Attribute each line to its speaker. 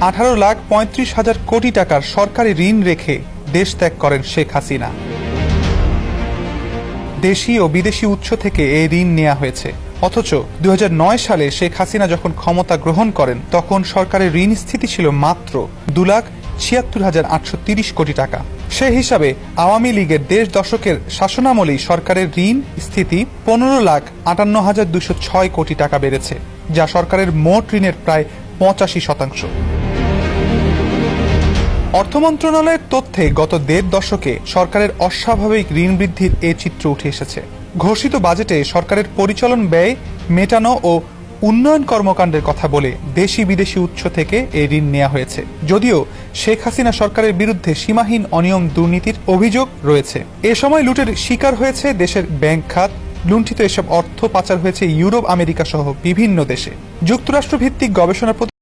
Speaker 1: 18,35,000 কোটি টাকার সরকারি ঋণ রেখে দেশ ত্যাগ করেন শেখ হাসিনা। দেশি ও বিদেশি উৎস থেকে এই ঋণ নেওয়া হয়েছে। অথচ 2009 সালে শেখ হাসিনা যখন ক্ষমতা গ্রহণ করেন তখন সরকারের ঋণ স্থিতি ছিল মাত্র 2,76,830 কোটি টাকা। সে হিসাবে আওয়ামী লীগের 10 দশকের শাসনামলেই সরকারের ঋণ স্থিতি 15,58,206 কোটি টাকা বেড়েছে, যা সরকারের মোট ঋণের প্রায় 85%। অর্থ মন্ত্রণালয়ের তথ্যে গত 1.5 দশকে সরকারের অস্বাভাবিক ঋণ বৃদ্ধির এ চিত্র উঠে এসেছে। ঘোষিত বাজেটে সরকারের পরিচালন ব্যয় মেটানো ও উন্নয়ন কর্মকাণ্ডের কথা বলে দেশি বিদেশি উৎস থেকে এই ঋণ নেওয়া হয়েছে। যদিও শেখ হাসিনা সরকারের বিরুদ্ধে সীমাহীন অনিয়ম দুর্নীতির অভিযোগ রয়েছে। এ সময় লুটের শিকার হয়েছে দেশের ব্যাংক খাত, লুণ্ঠিত এসব অর্থ পাচার হয়েছে ইউরোপ, আমেরিকা সহ বিভিন্ন দেশে। যুক্তরাষ্ট্র ভিত্তিক গবেষণা